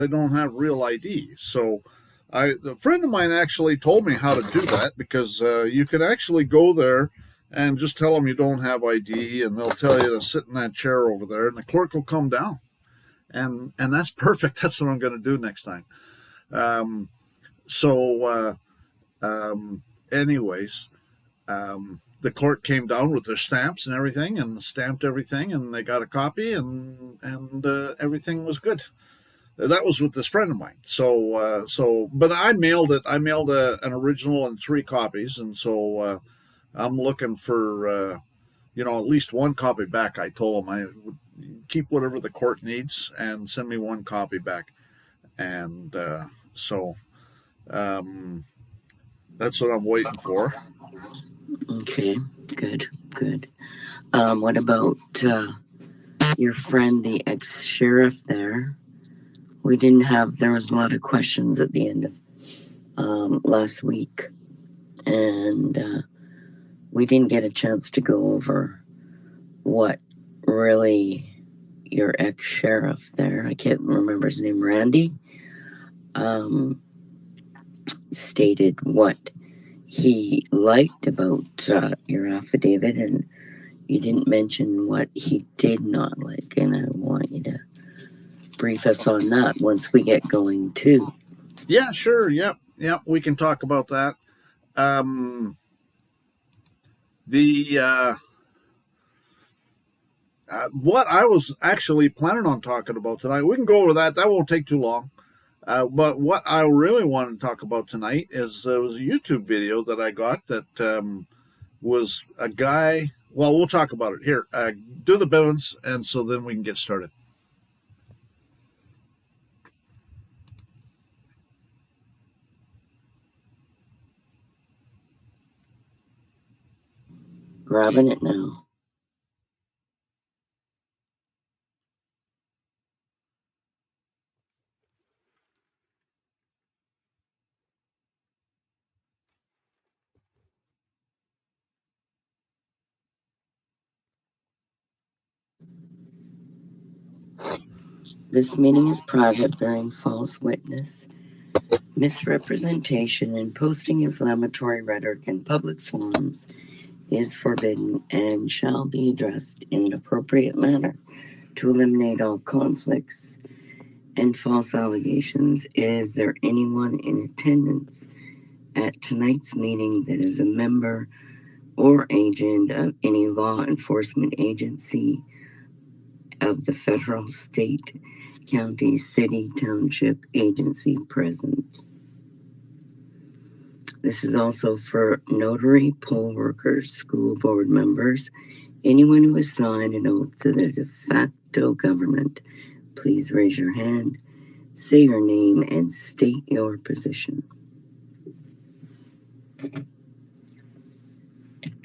I don't have real ID. So a friend of mine actually told me how to do that, because you can actually go there and just tell them you don't have ID, and they'll tell you to sit in that chair over there, and the clerk will come down. And that's perfect. That's what I'm going to do next time. Um, so, anyways, the clerk came down with their stamps and everything, and stamped everything, and they got a copy, and everything was good. That was with this friend of mine. But I mailed it. I mailed an original and 3 copies, and so I'm looking for at least 1 copy back. I told him I would keep whatever the court needs and send me 1 copy back, and so um, that's what I'm waiting for. Okay, good. What about your friend, the ex-sheriff there? There was a lot of questions at the end of last week, and we didn't get a chance to go over what really your ex-sheriff there, I can't remember his name, Randy, stated what he liked about your affidavit, and you didn't mention what he did not like, and I want you to brief us on that once we get going too. Yeah, sure. Yep, we can talk about that. What I was actually planning on talking about tonight, we can go over that. That won't take too long. But what I really wanted to talk about tonight is it was a YouTube video that I got that was a guy. Well, we'll talk about it here. Do the Bivens, and so then we can get started. Grabbing it now. This meeting is private, bearing false witness, misrepresentation, and posting inflammatory rhetoric in public forums is forbidden and shall be addressed in an appropriate manner to eliminate all conflicts and false allegations. Is there anyone in attendance at tonight's meeting that is a member or agent of any law enforcement agency of the federal, state, county, city, township, agency present? This is also for notary, poll workers, school board members, anyone who has signed an oath to the de facto government. Please raise your hand, say your name, and state your position.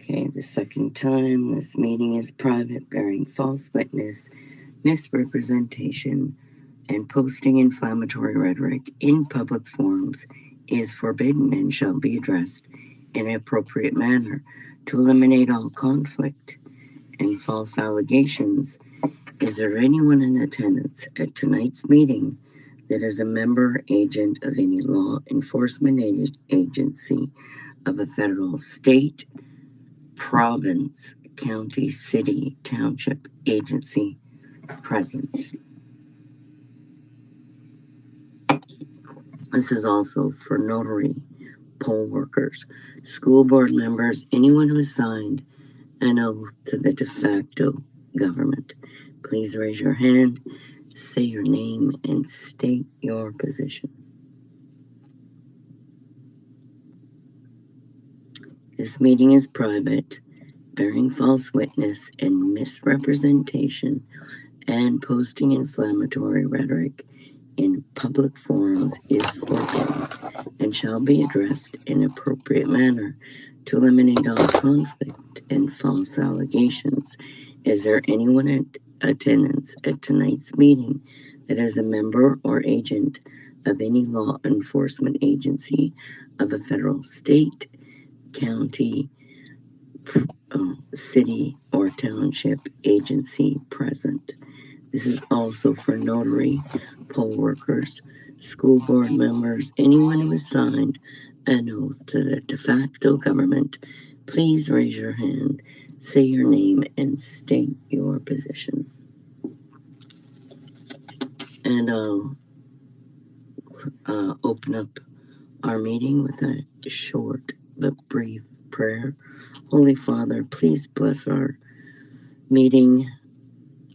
Okay, the second time, this meeting is private, bearing false witness, misrepresentation, and posting inflammatory rhetoric in public forums is forbidden and shall be addressed in an appropriate manner to eliminate all conflict and false allegations. Is there anyone in attendance at tonight's meeting that is a member, agent of any law enforcement agency of a federal, state, province, county, city, township, agency present? This is also for notary, poll workers, school board members, anyone who has signed an oath to the de facto government. Please raise your hand, say your name, and state your position. This meeting is private, bearing false witness and misrepresentation, and posting inflammatory rhetoric in public forums is forbidden and shall be addressed in an appropriate manner to eliminate all conflict and false allegations. Is there anyone in attendance at tonight's meeting that is a member or agent of any law enforcement agency of a federal, state, county, city, or township agency present? This is also for notary, poll workers, school board members, anyone who has signed an oath to the de facto government, please raise your hand, say your name, and state your position. And I'll open up our meeting with a short but brief prayer. Holy Father, please bless our meeting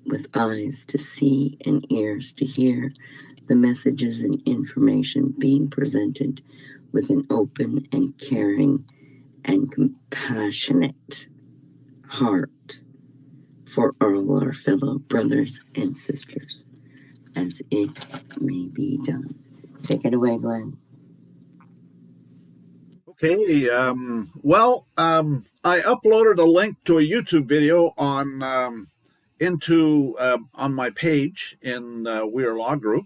with eyes to see and ears to hear the messages and information being presented with an open and caring and compassionate heart for all our fellow brothers and sisters, as it may be done. Take it away, Glenn. Okay, I uploaded a link to a YouTube video on my page in We Are Law Group.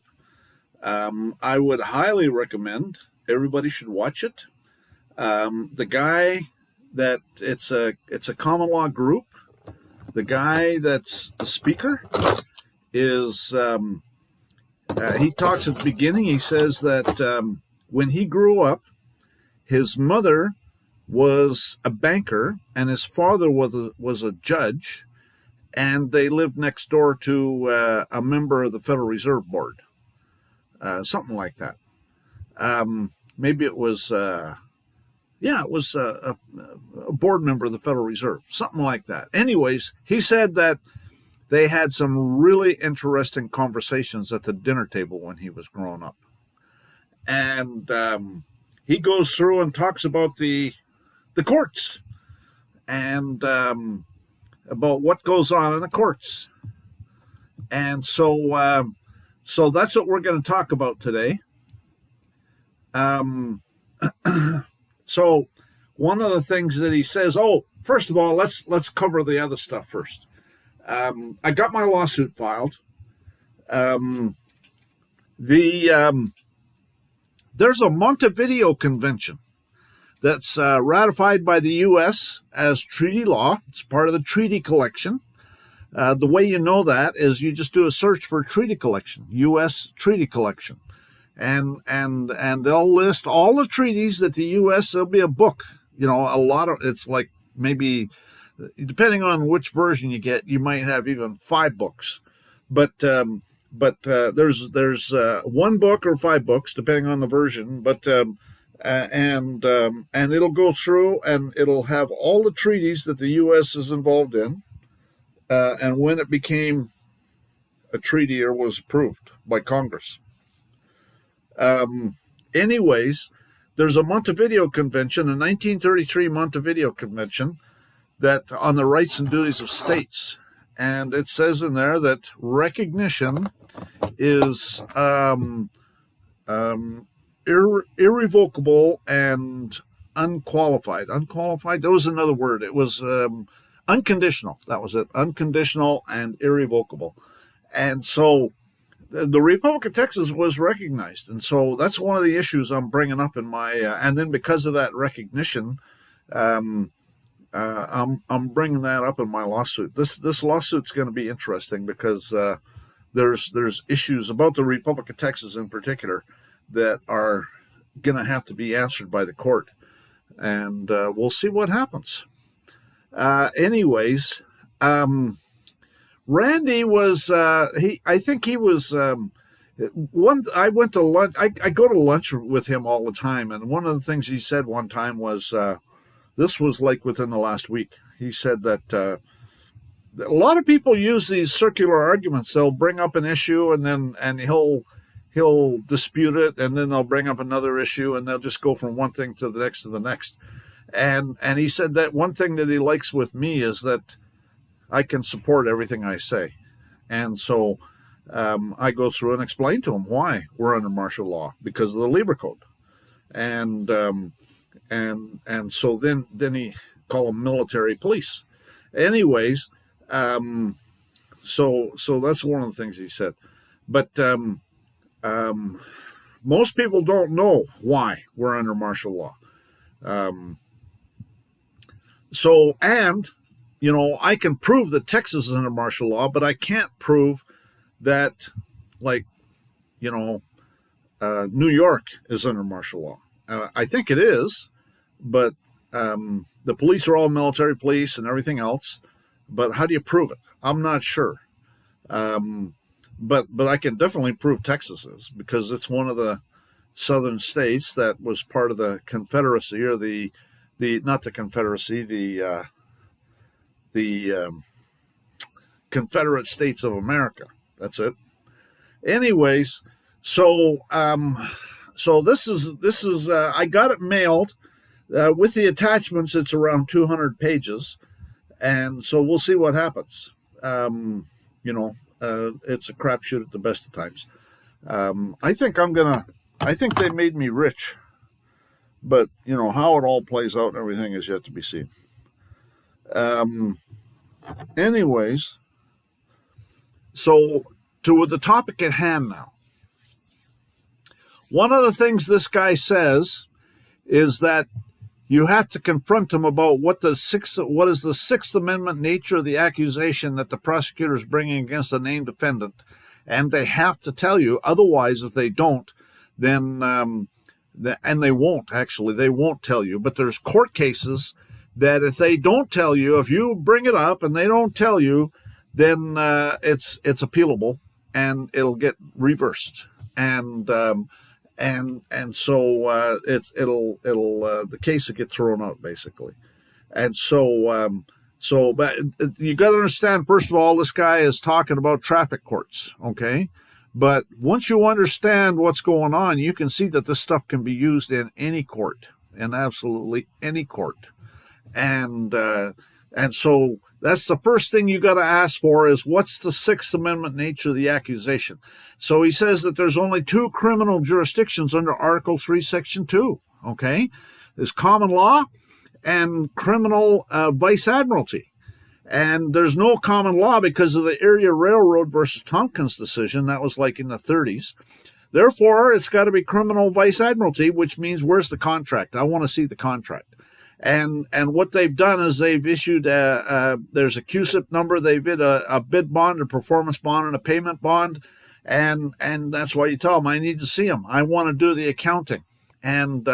I would highly recommend everybody should watch it. The guy that it's a common law group. The guy that's the speaker is he talks at the beginning. He says that when he grew up, his mother was a banker and his father was a judge, and they lived next door to a member of the Federal Reserve Board, something like that. Maybe it was, it was a board member of the Federal Reserve, something like that. Anyways, he said that they had some really interesting conversations at the dinner table when he was growing up. And he goes through and talks about the courts and about what goes on in the courts. And so that's what we're going to talk about today. So one of the things that he says, first of all, let's cover the other stuff first. I got my lawsuit filed. There's a Montevideo Convention that's ratified by the U.S. as treaty law. It's part of the treaty collection. The way you know that is you just do a search for treaty collection, U.S. treaty collection, and they'll list all the treaties that the U.S. There'll be a book. A lot of it's like maybe, depending on which version you get, you might have even 5 books, but there's one book or 5 books depending on the version, and it'll go through and it'll have all the treaties that the U.S. is involved in, and when it became a treaty or was approved by Congress. Anyways, there's a Montevideo Convention, a 1933 Montevideo Convention, that on the rights and duties of states, and it says in there that recognition is irrevocable and unqualified. Unqualified, that was another word. It was unconditional. That was it. Unconditional and irrevocable. And so the Republic of Texas was recognized. And so that's one of the issues I'm bringing up in my, and then because of that recognition, I'm bringing that up in my lawsuit. This lawsuit's going to be interesting because there's issues about the Republic of Texas in particular that are going to have to be answered by the court, and we'll see what happens. Anyways, Randy was I think he was I went to lunch. I go to lunch with him all the time, and one of the things he said one time was. This was like within the last week. He said that a lot of people use these circular arguments. They'll bring up an issue and he'll dispute it, and then they'll bring up another issue, and they'll just go from one thing to the next to the next. And he said that one thing that he likes with me is that I can support everything I say. And so I go through and explain to him why we're under martial law, because of the Libra Code. And so then he call them military police. Anyways, so that's one of the things he said. But most people don't know why we're under martial law. I can prove that Texas is under martial law, but I can't prove that, New York is under martial law. I think it is, but the police are all military police and everything else. But how do you prove it? I'm not sure. But I can definitely prove Texas is, because it's one of the southern states that was part of the Confederacy, or the not the Confederacy, the Confederate States of America. That's it. Anyways, so this is I got it mailed with the attachments. It's around 200 pages, and so we'll see what happens. It's a crapshoot at the best of times. I think they made me rich, but how it all plays out and everything is yet to be seen. Anyways, so to the topic at hand now. One of the things this guy says is that you have to confront him about what is the Sixth Amendment nature of the accusation that the prosecutor is bringing against the named defendant, and they have to tell you. Otherwise, if they don't, then and they won't tell you. But there's court cases that if they don't tell you, if you bring it up and they don't tell you, then it's appealable and it'll get reversed. And so the case will get thrown out basically. And so but you got to understand, first of all, this guy is talking about traffic courts, okay? But once you understand what's going on, you can see that this stuff can be used in any court, in absolutely any court. And so that's the first thing you got to ask for is, what's the Sixth Amendment nature of the accusation? So he says that there's only two criminal jurisdictions under Article 3, Section 2, okay? There's common law and criminal vice admiralty. And there's no common law because of the Area Railroad versus Tompkins decision. That was like in the 30s. Therefore, it's got to be criminal vice admiralty, which means, where's the contract? I want to see the contract. And what they've done is they've issued there's a QSIP number. They've issued a bid bond, a performance bond, and a payment bond. And that's why you tell them, I need to see them. I want to do the accounting. And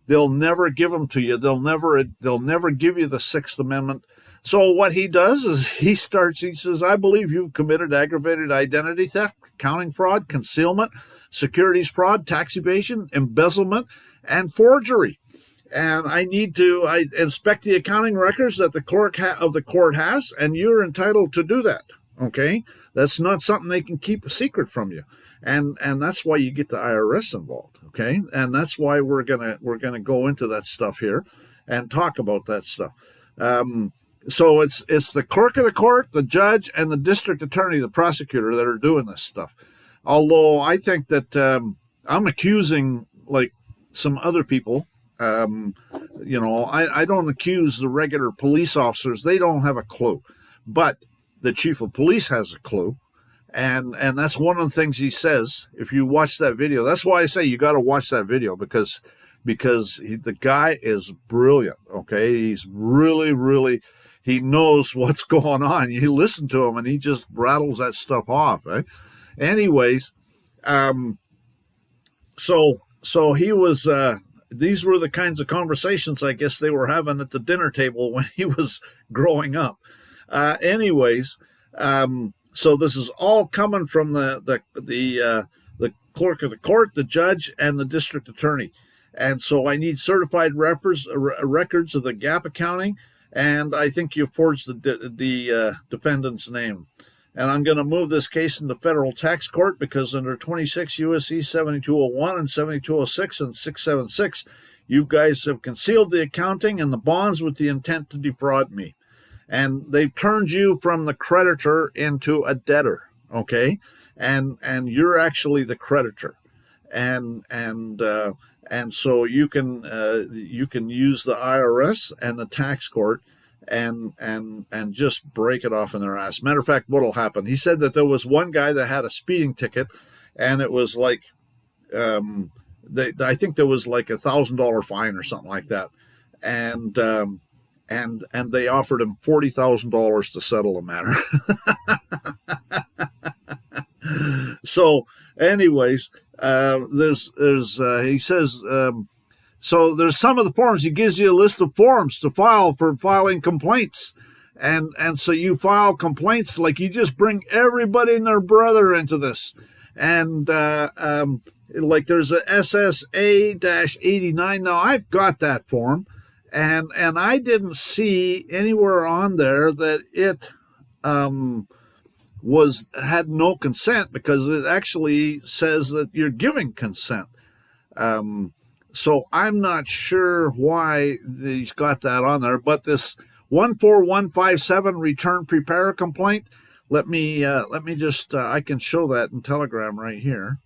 they'll never give them to you. They'll never give you the Sixth Amendment. So what he does is he says, I believe you've committed aggravated identity theft, accounting fraud, concealment, securities fraud, tax evasion, embezzlement, and forgery. And I inspect the accounting records that the clerk of the court has, and you're entitled to do that. Okay, that's not something they can keep a secret from you, and that's why you get the IRS involved. Okay, and that's why we're gonna go into that stuff here and talk about that stuff. So it's the clerk of the court, the judge, and the district attorney, the prosecutor, that are doing this stuff. Although I think that I'm accusing like some other people. I don't accuse the regular police officers. They don't have a clue. But the chief of police has a clue. And that's one of the things he says. If you watch that video, that's why I say you got to watch that video, because the guy is brilliant. Okay. He's really, really, he knows what's going on. You listen to him and he just rattles that stuff off. Right? Anyways, so he was, these were the kinds of conversations I guess they were having at the dinner table when he was growing up. So this is all coming from the clerk of the court, the judge, and the district attorney. And so I need certified records of the gap accounting, and I think you forged the defendant's name. And I'm going to move this case into federal tax court because under 26 U.S.C. 7201 and 7206 and 676, you guys have concealed the accounting and the bonds with the intent to defraud me. And they've turned you from the creditor into a debtor, okay? And you're actually the creditor. And so you can use the IRS and the tax court and just break it off in their ass. Matter of fact, what'll happen? He said that there was one guy that had a speeding ticket, and it was like, I think there was like $1,000 fine or something like that, and they offered him $40,000 to settle the matter. So Anyways, he says, so there's some of the forms. He gives you a list of forms to file for filing complaints. And so you file complaints, like you just bring everybody and their brother into this. And like there's a SSA-89. Now I've got that form, and I didn't see anywhere on there that it had no consent, because it actually says that you're giving consent. So I'm not sure why he's got that on there, but this 14157 return prepare complaint. Let me just I can show that in Telegram right here.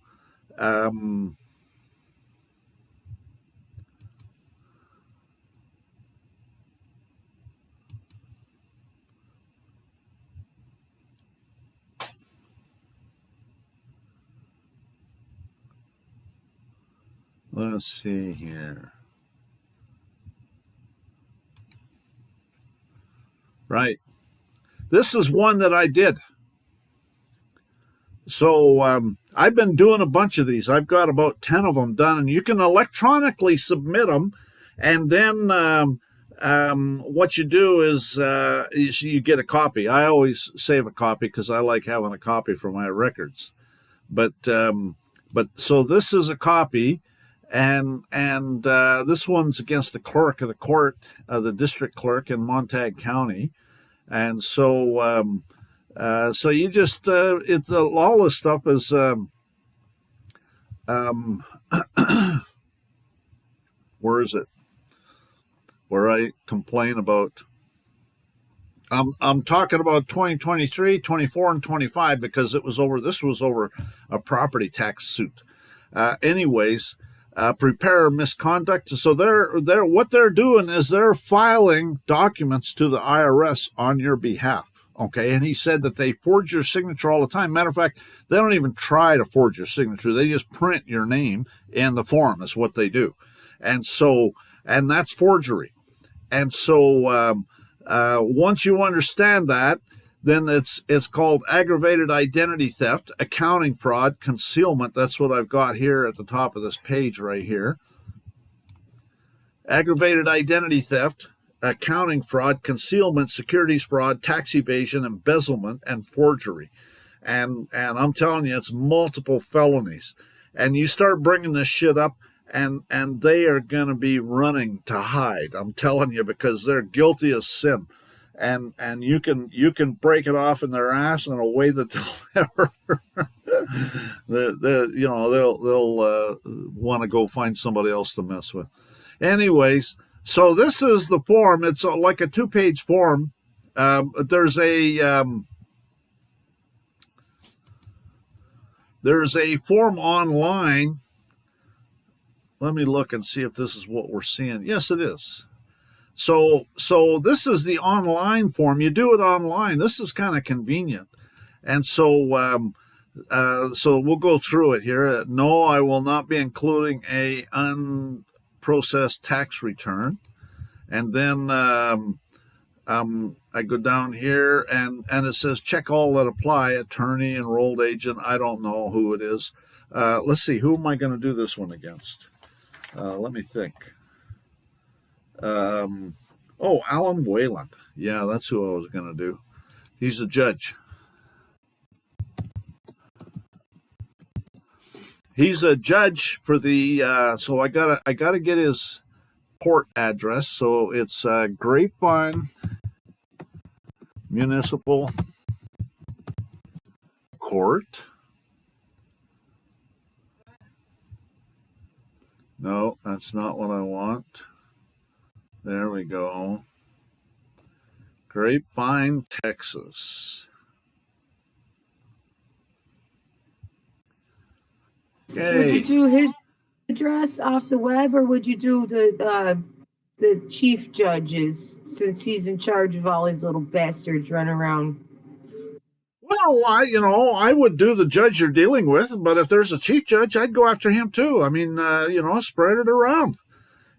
Let's see here. Right. This is one that I did. So I've been doing a bunch of these. I've got about 10 of them done, and you can electronically submit them. And then what you do is you get a copy. I always save a copy because I like having a copy for my records. But so this is a copy, and this one's against the clerk of the court, the district clerk in Montague County. And so so you just it's all this stuff is where is it? Where I complain about. I'm talking about 2023, 24, and 25 because it was over. This was over a property tax suit. Anyways, prepare misconduct. So they're what they're doing is they're filing documents to the IRS on your behalf. Okay, and he said that they forge your signature all the time. Matter of fact, they don't even try to forge your signature. They just print your name in the form. Is what they do, and that's forgery. And so once you understand that, then it's called aggravated identity theft, accounting fraud, concealment. That's what I've got here at the top of this page right here. Aggravated identity theft, accounting fraud, concealment, securities fraud, tax evasion, embezzlement, and forgery. And I'm telling you, it's multiple felonies. And you start bringing this shit up, and they are going to be running to hide. I'm telling you, because they're guilty as sin. And you can break it off in their ass in a way that they'll never, they'll want to go find somebody else to mess with. Anyways, so this is the form. It's like a 2-page form. There's a form online. Let me look and see if this is what we're seeing. Yes, it is. So this is the online form. You do it online. This is kind of convenient. And so so we'll go through it here. No, I will not be including a unprocessed tax return. And then I go down here and it says check all that apply, attorney, enrolled agent. I don't know who it is. Let's see, who am I going to do this one against? Let me think. Alan Wayland. Yeah, that's who I was going to do. He's a judge. He's a judge for the. So I gotta get his court address. So it's Grapevine Municipal Court. No, that's not what I want. There we go. Grapevine, Texas. Okay. Would you do his address off the web, or would you do the chief judge's, since he's in charge of all these little bastards running around? Well, I would do the judge you're dealing with, but if there's a chief judge, I'd go after him too. I mean, spread it around.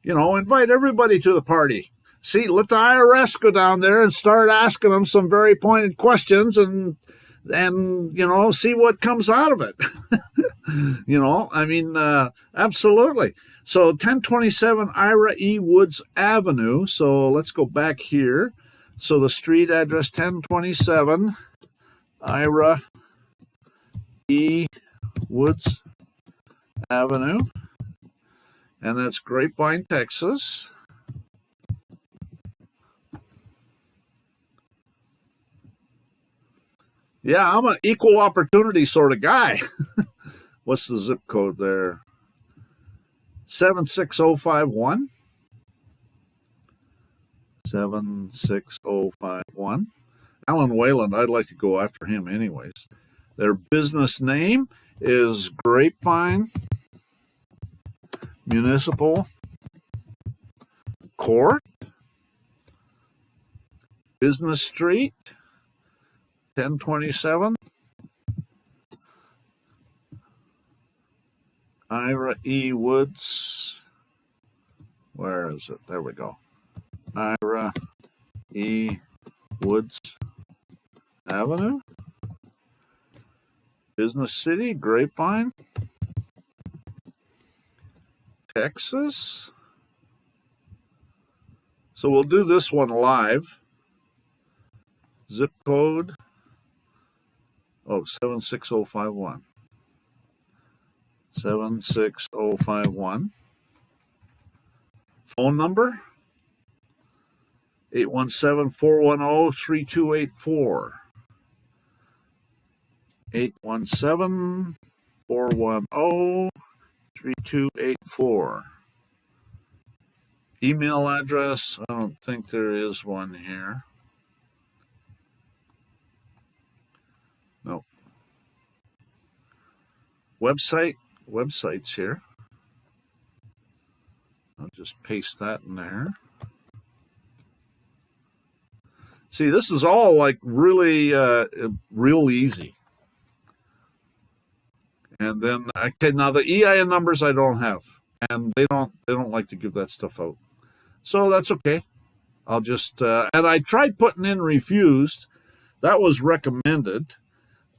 Invite everybody to the party. See, let the IRS go down there and start asking them some very pointed questions, and and, see what comes out of it. Absolutely. So 1027 Ira E. Woods Avenue. So let's go back here. So the street address 1027 Ira E. Woods Avenue. And that's Grapevine, Texas. Yeah, I'm an equal opportunity sort of guy. What's the zip code there? 76051. 76051. Alan Wayland, I'd like to go after him anyways. Their business name is Grapevine Municipal Court. Business Street, 1027. Ira E. Woods. Where is it? There we go. Ira E. Woods Avenue. Business City, Grapevine, Texas. So we'll do this one live. Zip code, 76051. 76051. Phone number, 817-410-3284. 817-410-3284. Email address, I don't think there is one here. No. Website's here. I'll just paste that in there. See, this is all like really real easy. And then now the EIN numbers I don't have, and they don't like to give that stuff out. So that's okay. I'll just and I tried putting in refused. That was recommended,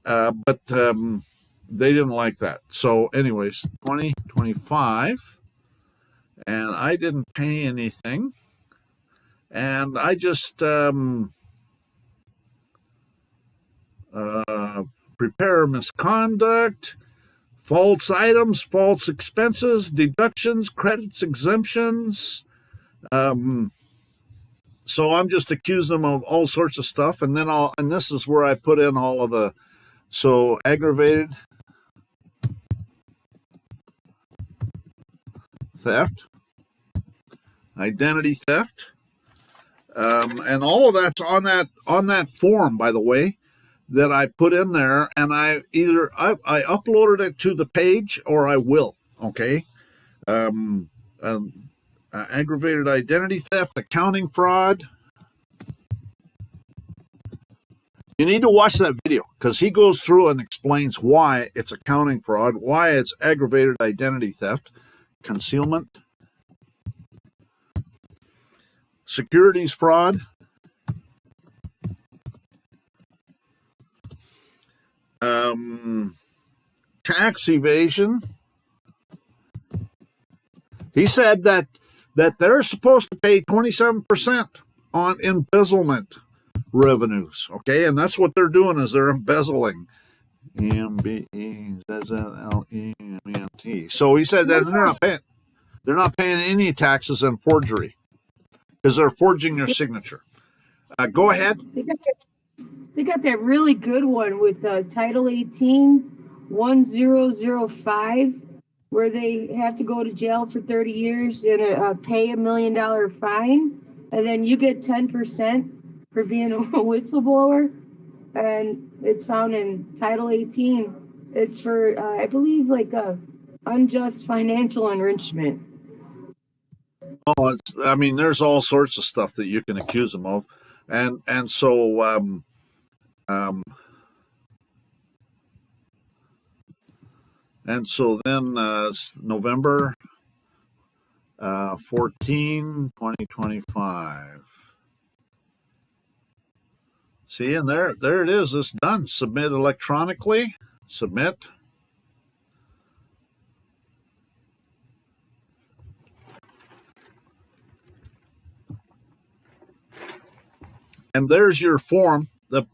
but they didn't like that. So anyways, 2025, and I didn't pay anything, and I just prepare misconduct, false items, false expenses, deductions, credits, exemptions. So I'm just accusing them of all sorts of stuff, and then and this is where I put in all of the aggravated theft, identity theft, and all of that's on that form, by the way, that I put in there, and I uploaded it to the page, or I will. Okay. Aggravated identity theft, accounting fraud. You need to watch that video because he goes through and explains why it's accounting fraud, why it's aggravated identity theft, concealment, securities fraud, tax evasion. He said that they're supposed to pay 27% on embezzlement revenues, okay? And that's what they're doing, is they're embezzling. E-M-B-E-Z-Z-L-E-M-E-N-T. So he said that they're not paying any taxes on forgery because they're forging your signature. Go ahead. They got that really good one with Title 18-1005, where they have to go to jail for 30 years and pay $1 million fine, and then you get 10% for being a whistleblower. And it's found in Title 18. It's for, I believe, like unjust financial enrichment. Oh, there's all sorts of stuff that you can accuse them of, and so then November 14, 2025. See, and there it is. It's done. Submit electronically. Submit. And there's your form, the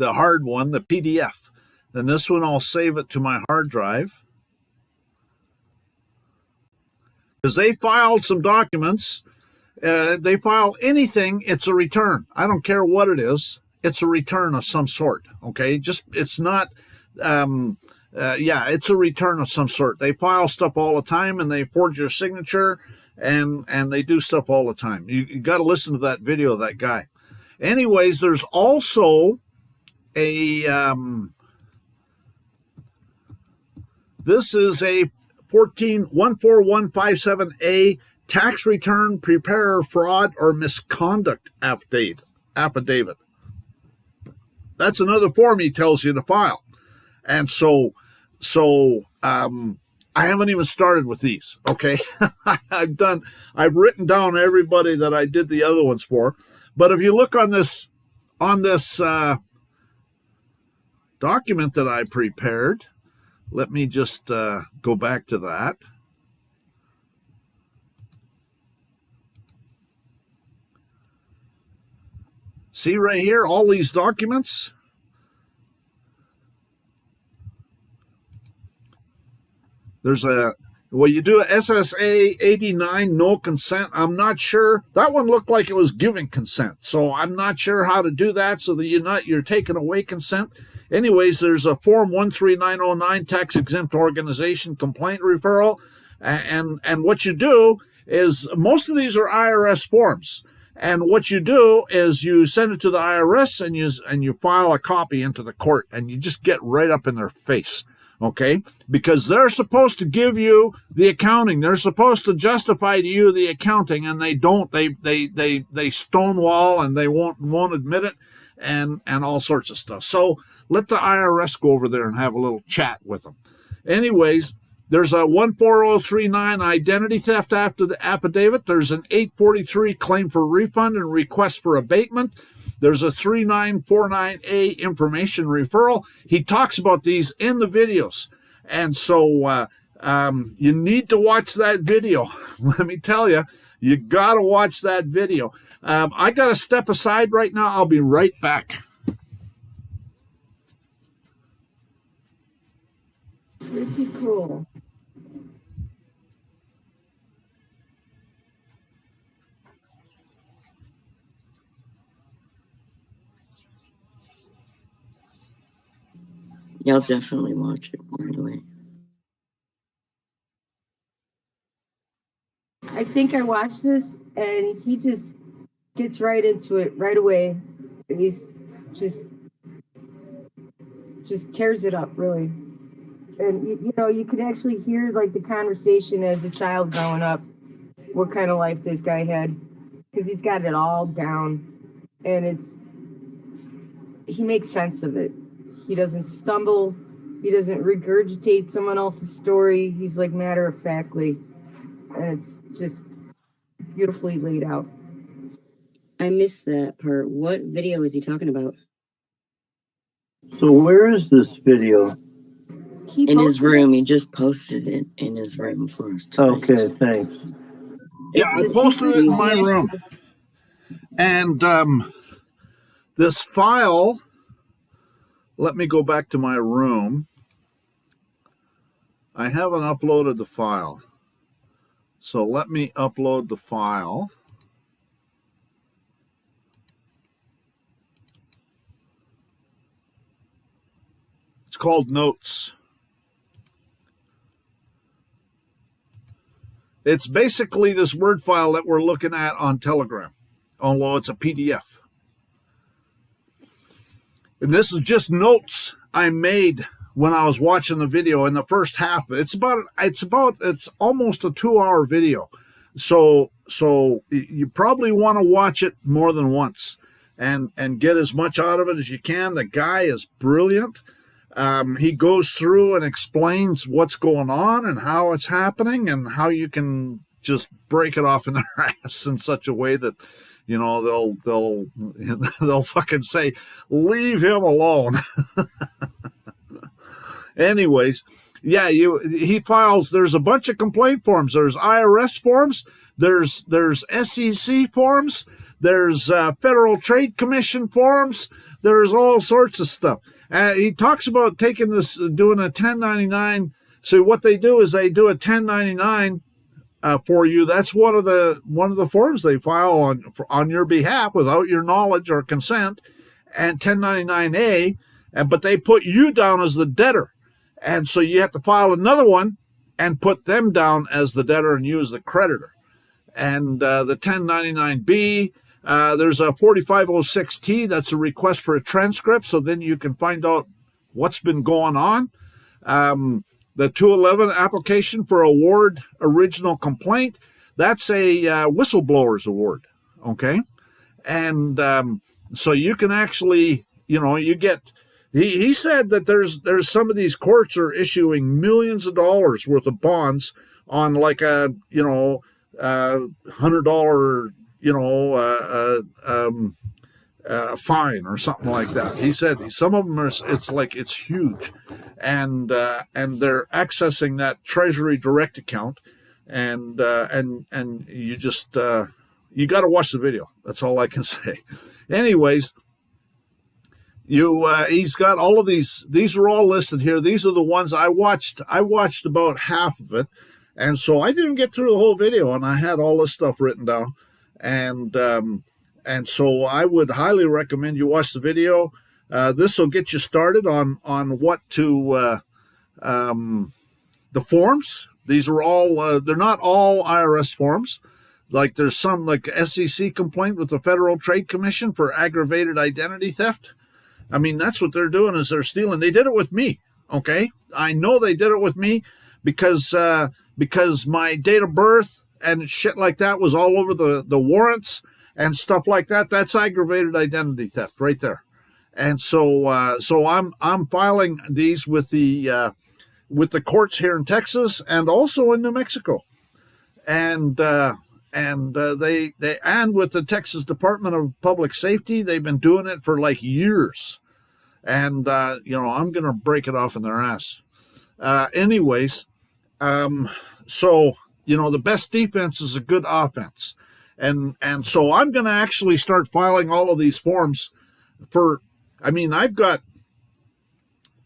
hard one, the PDF. And this one, I'll save it to my hard drive. Because they filed some documents. They file anything, it's a return. I don't care what it is. It's a return of some sort. Okay, just it's not. It's a return of some sort. They file stuff all the time, and they forge your signature, and they do stuff all the time. You got to listen to that video of that guy. Anyways, there's also a. This is a 14157A tax return preparer fraud or misconduct affidavit. That's another form he tells you to file. And so I haven't even started with these. Okay. I've written down everybody that I did the other ones for. But if you look on this document that I prepared, let me just go back to that. See right here, all these documents. There's you do a SSA 89, no consent. I'm not sure. That one looked like it was giving consent. So I'm not sure how to do that so that you're taking away consent. Anyways, there's a form 13909 tax exempt organization complaint referral. And what you do is most of these are IRS forms. And what you do is you send it to the IRS and you file a copy into the court, and you just get right up in their face, okay? Because they're supposed to give you the accounting. They're supposed to justify to you the accounting, and they don't. They stonewall, and they won't admit it, and all sorts of stuff. So let the IRS go over there and have a little chat with them. Anyways, there's a 14039 identity theft affidavit. There's an 843 claim for refund and request for abatement. There's a 3949A information referral. He talks about these in the videos. And so you need to watch that video. Let me tell you, you got to watch that video. I got to step aside right now. I'll be right back. Pretty cool. Y'all definitely watch it right away. I think I watched this, and he just gets right into it right away. He's just tears it up, really. And you could actually hear like the conversation as a child growing up, what kind of life this guy had, because he's got it all down, and he makes sense of it. He doesn't stumble. He doesn't regurgitate someone else's story. He's like matter-of-factly, and it's just beautifully laid out. I missed that part. What video is he talking about? So where is this video? In his room. He just posted it in his room for us. Okay, thanks. Yeah, I posted it in my room. And this file, let me go back to my room. I haven't uploaded the file. So let me upload the file. It's called Notes. It's basically this Word file that we're looking at on Telegram, although it's a PDF. And this is just notes I made when I was watching the video in the first half. It's almost a 2-hour video. So you probably want to watch it more than once and get as much out of it as you can. The guy is brilliant. He goes through and explains what's going on and how it's happening and how you can just break it off in their ass in such a way that, You know, they'll fucking say, leave him alone. Anyways, yeah, he files. There's a bunch of complaint forms. There's IRS forms. There's SEC forms. There's Federal Trade Commission forms. There's all sorts of stuff. He talks about doing a 1099. So what they do is they do a 1099 for you. That's one of the forms they file on your behalf without your knowledge or consent, and 1099A. But they put you down as the debtor, and so you have to file another one and put them down as the debtor and you as the creditor. And the 1099B. There's a 4506T. That's a request for a transcript, so then you can find out what's been going on. The 211 application for award original complaint. That's a whistleblower's award. Okay, and so you can actually, you get. He said that there's some of these courts are issuing millions of dollars worth of bonds on like a $100 fine or something like that. He said some of them it's huge, and they're accessing that Treasury Direct account, and you just you got to watch the video. That's all I can say. Anyways, he's got all of these. These are all listed here. These are the ones I watched. I watched about half of it, and so I didn't get through the whole video, and I had all this stuff written down. And so I would highly recommend you watch the video. This will get you started on what to the forms. These are all they're not all IRS forms. Like there's some like SEC complaint with the Federal Trade Commission for aggravated identity theft. I mean, that's what they're doing is they're stealing. They did it with me. Okay, I know they did it with me because my date of birth and shit like that was all over the warrants and stuff like that. That's aggravated identity theft right there. And so I'm filing these with the courts here in Texas and also in New Mexico, and with the Texas Department of Public Safety. They've been doing it for like years, and I'm gonna break it off in their ass. Anyways, so the best defense is a good offense, and so I'm gonna actually start filing all of these forms I've got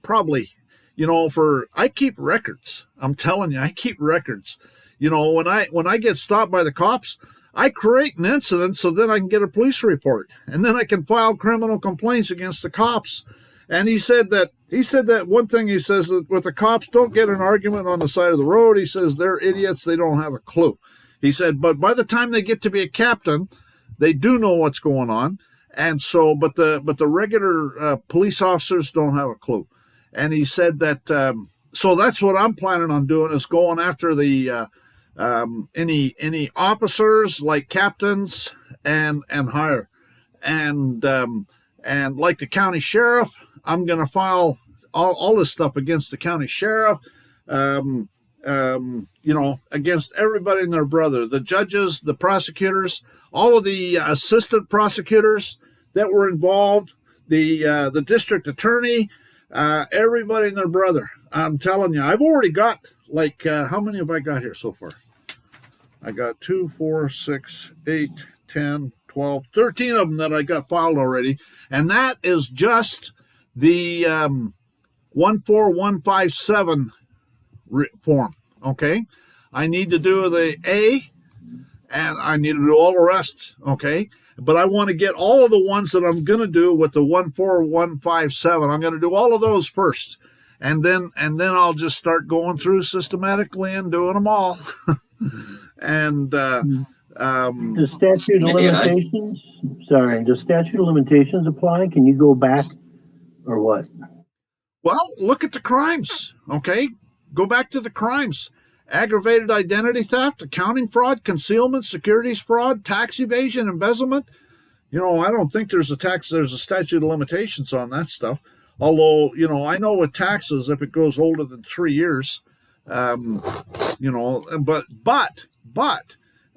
probably, I keep records. I'm telling you, I keep records. When I get stopped by the cops, I create an incident so then I can get a police report, and then I can file criminal complaints against the cops. And he said that one thing. He says that with the cops, don't get an argument on the side of the road. He says they're idiots. They don't have a clue. He said, but by the time they get to be a captain, they do know what's going on. And so, but the regular police officers don't have a clue. And he said that, so that's what I'm planning on doing is going after the any officers like captains and higher, and like the county sheriff, I'm going to file all this stuff against the county sheriff, against everybody and their brother, the judges, the prosecutors, all of the assistant prosecutors that were involved, the district attorney, everybody and their brother. I'm telling you, I've already got how many have I got here so far? I got 2, 4, 6, 8, 10, 12, 13 of them that I got filed already. And that is just the 14157 form. Okay. I need to do the A, and I need to do all the rest. Okay. But I want to get all of the ones that I'm going to do with the 14157. I'm going to do all of those first. And then I'll just start going through systematically and doing them all. And the statute of limitations. Does statute of limitations apply? Can you go back, or what? Well, look at the crimes. Okay, go back to the crimes: aggravated identity theft, accounting fraud, concealment, securities fraud, tax evasion, embezzlement. I don't think there's a statute of limitations on that stuff. Although, I know with taxes, if it goes older than 3 years, but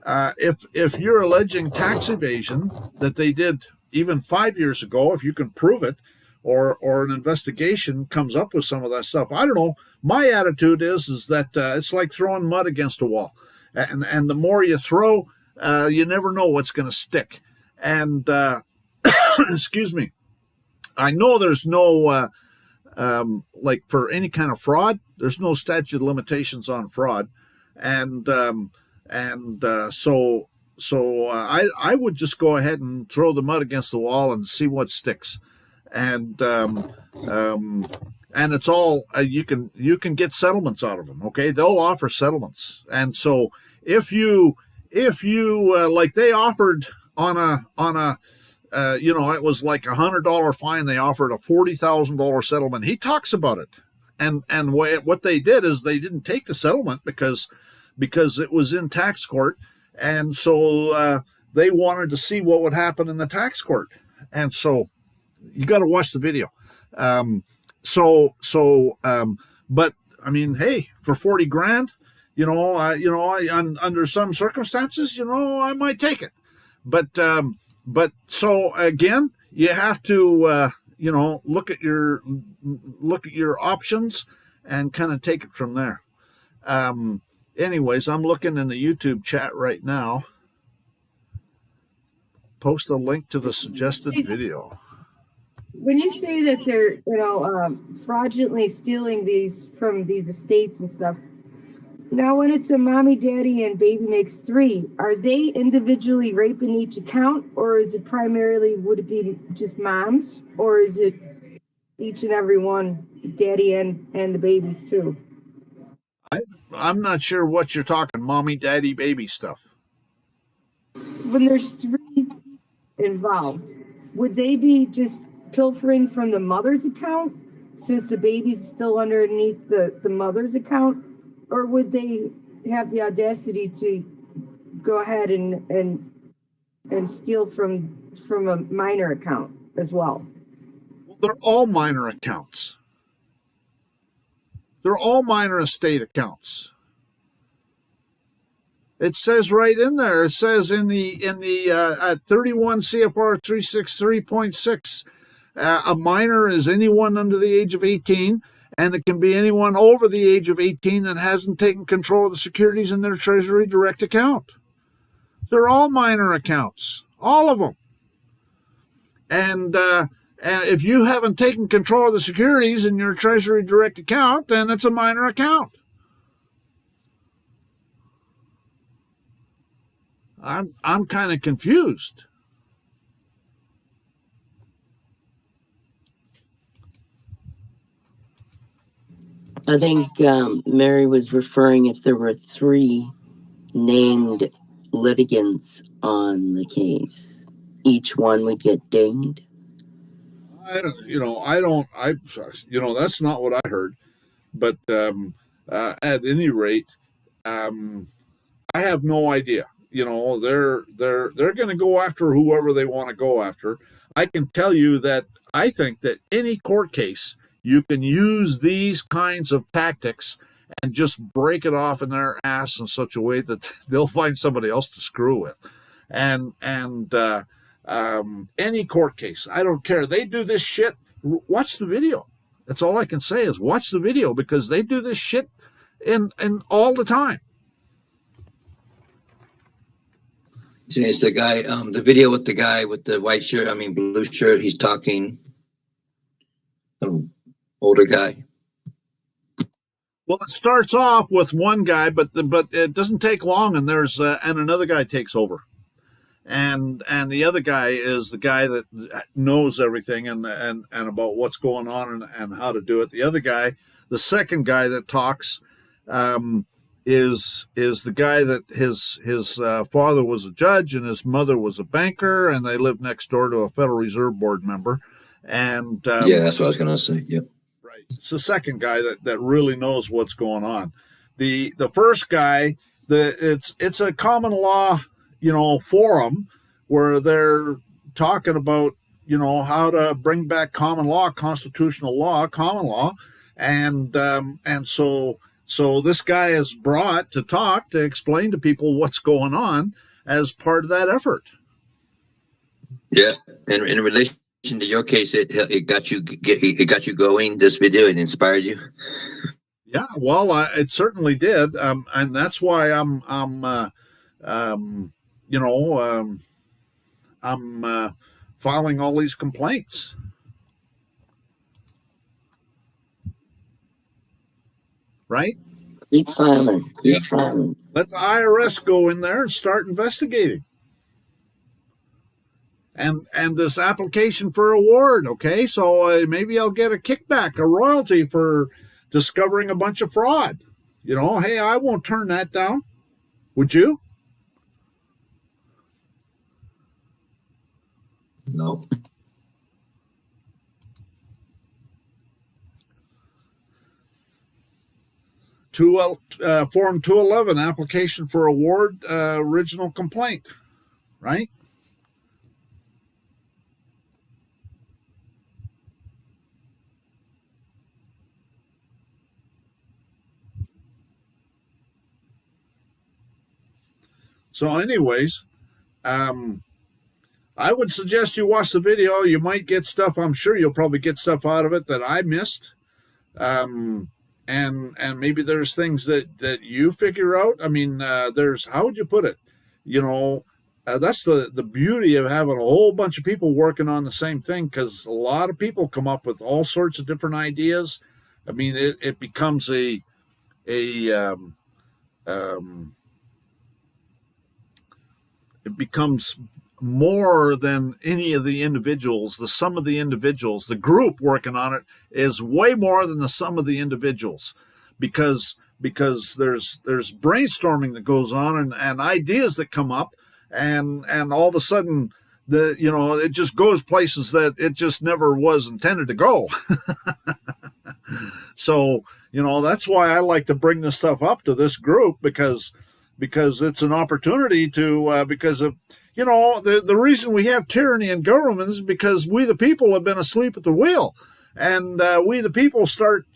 if you're alleging tax evasion that they did even 5 years ago, if you can prove it, or an investigation comes up with some of that stuff, I don't know. My attitude is that it's like throwing mud against a wall, and the more you throw, you never know what's going to stick. And excuse me, I know there's no like for any kind of fraud, there's no statute of limitations on fraud, and so I would just go ahead and throw the mud against the wall and see what sticks, and it's all you can get settlements out of them. Okay, they'll offer settlements, and so if you like they offered on a it was like $100 fine. They offered a $40,000 settlement. He talks about it, and what they did is they didn't take the settlement because it was in tax court, and so they wanted to see what would happen in the tax court, and so you got to watch the video. But I mean, hey, for 40 grand, under some circumstances, I might take it, but so again, you have to look at your options and kind of take it from there. Anyways, I'm looking in the YouTube chat right now. Post a link to the suggested video. When you say that they're fraudulently stealing these from these estates and stuff, now when it's a mommy, daddy, and baby makes 3, are they individually raping each account, or is it primarily, would it be just moms, or is it each and every one, daddy and the babies too? I'm not sure what you're talking, mommy, daddy, baby stuff. When there's 3 involved, would they be just pilfering from the mother's account since the baby's still underneath the mother's account? Or would they have the audacity to go ahead and steal from a minor account as well? They're all minor accounts. They're all minor estate accounts. It says right in there. It says in the 31 CFR 363.6, a minor is anyone under the age of 18. And it can be anyone over the age of 18 that hasn't taken control of the securities in their Treasury Direct account. They're all minor accounts, all of them. And if you haven't taken control of the securities in your Treasury Direct account, then it's a minor account. I'm kind of confused. I think Mary was referring if there were 3 named litigants on the case, each one would get dinged. That's not what I heard. But at any rate, I have no idea. They're going to go after whoever they want to go after. I can tell you that I think that any court case, you can use these kinds of tactics and just break it off in their ass in such a way that they'll find somebody else to screw with. And any court case, I don't care. They do this shit. Watch the video. That's all I can say is watch the video, because they do this shit in all the time. It's the guy, the video with the guy with the white shirt, blue shirt, he's talking, older guy. Well, it starts off with one guy, but it doesn't take long, and there's and another guy takes over, and the other guy is the guy that knows everything and about what's going on and how to do it. The other guy, the second guy that talks, is the guy that his father was a judge and his mother was a banker, and they lived next door to a Federal Reserve Board member. And yeah, that's what I was going to say. Yep. Right. It's the second guy that really knows what's going on. The first guy, it's a common law, forum where they're talking about, how to bring back common law, constitutional law, common law, and so So this guy is brought to talk, to explain to people what's going on as part of that effort. Yeah, and in relation to your case, it got you going. This video, it inspired you. Yeah, well, it certainly did, and that's why I'm filing all these complaints. Right? Keep filing. Keep filing. Let the IRS go in there and start investigating. And this application for award, okay? So maybe I'll get a kickback, a royalty for discovering a bunch of fraud. Hey, I won't turn that down. Would you? No. Form 211, application for award, original complaint, right? So anyways, I would suggest you watch the video. You might get stuff. I'm sure you'll probably get stuff out of it that I missed. And maybe there's things that you figure out. I mean, how would you put it? That's the beauty of having a whole bunch of people working on the same thing, because a lot of people come up with all sorts of different ideas. I mean, it becomes it becomes more than any of the individuals. The sum of the individuals, the group working on it, is way more than the sum of the individuals, because there's brainstorming that goes on and ideas that come up, and all of a sudden it just goes places that it just never was intended to go. So that's why I like to bring this stuff up to this group, because it's an opportunity to because of the reason we have tyranny in government is because we the people have been asleep at the wheel, and we the people start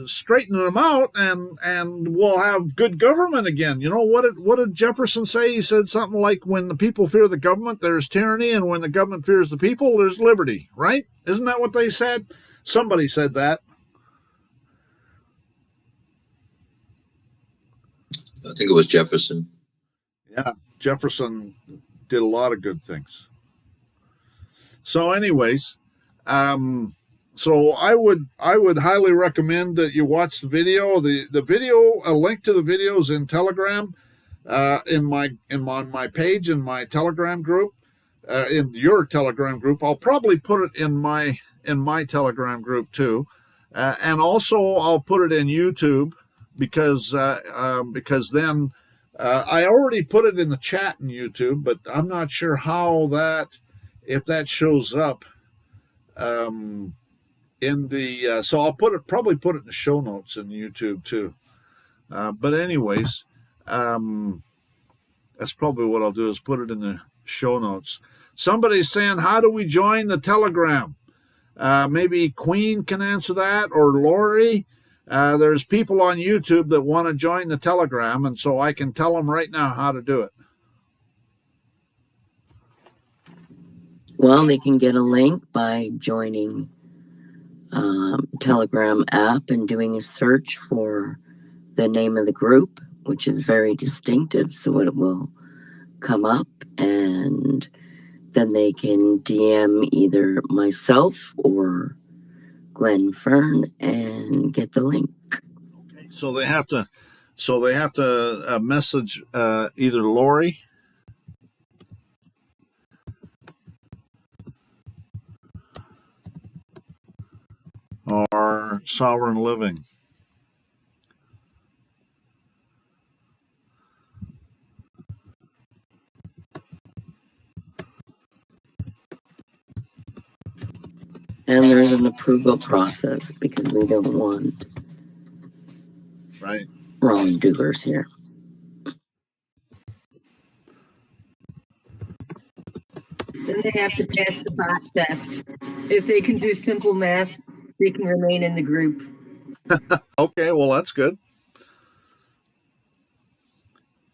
straightening them out, and we'll have good government again. What did Jefferson say? He said something like, when the people fear the government, there's tyranny, and when the government fears the people, there's liberty. Right? Isn't that what they said? Somebody said that. I think it was Jefferson. Yeah, Jefferson did a lot of good things. So anyways, so I would highly recommend that you watch the video. The video, a link to the video is in Telegram, on my page in my Telegram group, in your Telegram group. I'll probably put it in my Telegram group too, and also I'll put it in YouTube, because then I already put it in the chat in YouTube, but I'm not sure if that shows up in the so I'll probably put it in the show notes in YouTube too. But anyways, that's probably what I'll do, is put it in the show notes. Somebody's saying, how do we join the Telegram? Maybe Queen can answer that, or Lori. There's people on YouTube that want to join the Telegram, and so I can tell them right now how to do it. Well, they can get a link by joining Telegram app and doing a search for the name of the group, which is very distinctive, so it will come up, and then they can DM either myself or Glenn Fern and get the link. Okay, so they have to message either Lori or Sovereign Living. And there's an approval process, because we don't want wrongdoers here. Then they have to pass the bot test. If they can do simple math, they can remain in the group. Okay, well that's good.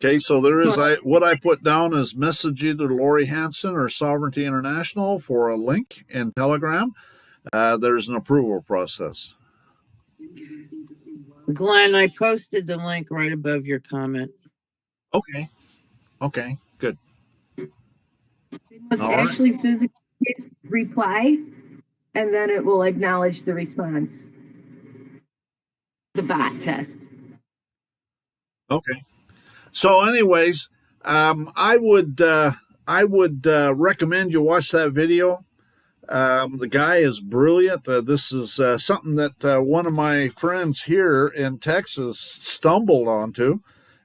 Okay, so there is what I put down is message either Lori Hanson or Sovereignty International for a link in Telegram. There's an approval process. Glenn, I posted the link right above your comment. Okay. Okay. Good. They must All right. actually physically hit reply, and then it will acknowledge the response. The bot test. Okay. So, anyways, I would recommend you watch that video. The guy is brilliant. This is something that one of my friends here in Texas stumbled onto,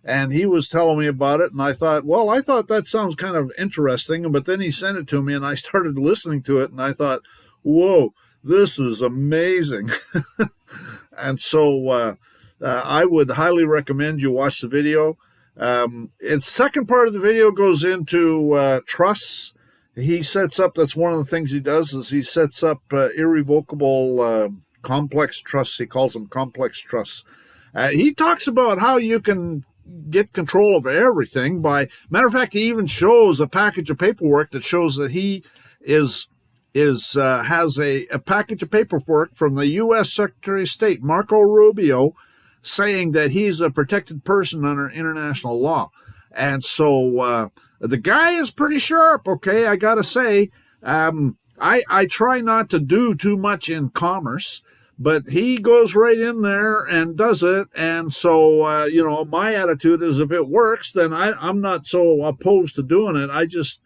and he was telling me about it. And I thought that sounds kind of interesting. But then he sent it to me, and I started listening to it, and I thought, whoa, this is amazing. And so I would highly recommend you watch the video. Its second part of the video goes into trusts. He sets up, that's one of the things he does, is he sets up irrevocable complex trusts. He calls them complex trusts. He talks about how you can get control of everything by, matter of fact, he even shows a package of paperwork that shows that he has a package of paperwork from the U.S. Secretary of State, Marco Rubio, saying that he's a protected person under international law. And so the guy is pretty sharp, okay, I gotta say. I try not to do too much in commerce, but he goes right in there and does it. And so, my attitude is if it works, then I'm not so opposed to doing it. I just,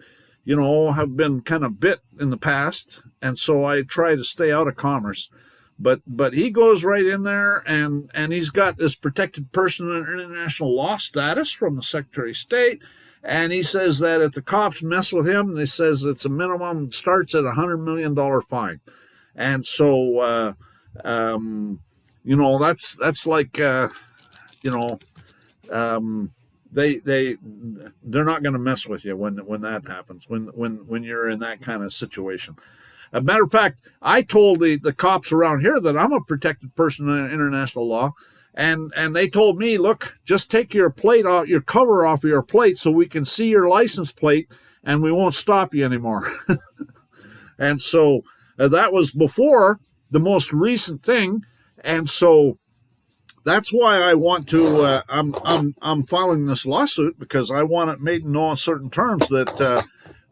have been kind of bit in the past. And so I try to stay out of commerce. But he goes right in there, and he's got this protected person under international law status from the Secretary of State. And he says that if the cops mess with him, he says it's a minimum, starts at $100 million fine. And so, that's like, they're not going to mess with you when that happens, when you're in that kind of situation. As a matter of fact, I told the cops around here that I'm a protected person under international law, and they told me, look, just take your plate off, your cover off of your plate, so we can see your license plate, and we won't stop you anymore. And so that was before the most recent thing, and so that's why I want to. I'm filing this lawsuit because I want it made in no uncertain terms that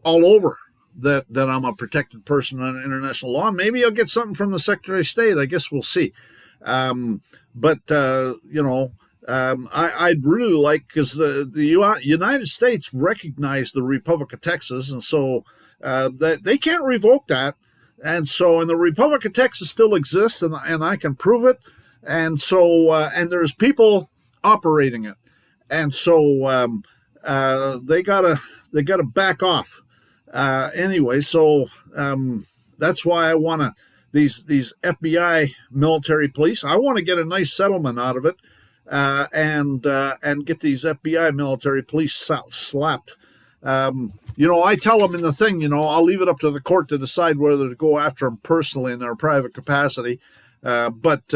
all over. That I'm a protected person under international law. Maybe I'll get something from the Secretary of State. I guess we'll see. I'd really like, because the United States recognized the Republic of Texas, and so that they can't revoke that. And so, and the Republic of Texas still exists, and I can prove it. And so, and there's people operating it, and so they gotta back off. Anyway, so that's why I want to these FBI military police. I want to get a nice settlement out of it, and get these FBI military police slapped. I tell them in the thing, I'll leave it up to the court to decide whether to go after them personally in their private capacity. But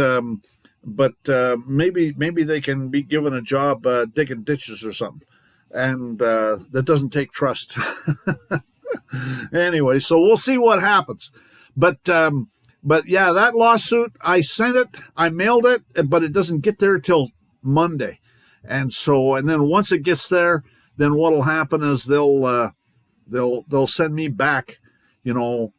maybe they can be given a job digging ditches or something, and that doesn't take trust. Anyway, so we'll see what happens. But yeah, that lawsuit, I sent it, I mailed it, but it doesn't get there till Monday. And then once it gets there, then what'll happen is they'll send me back, they'll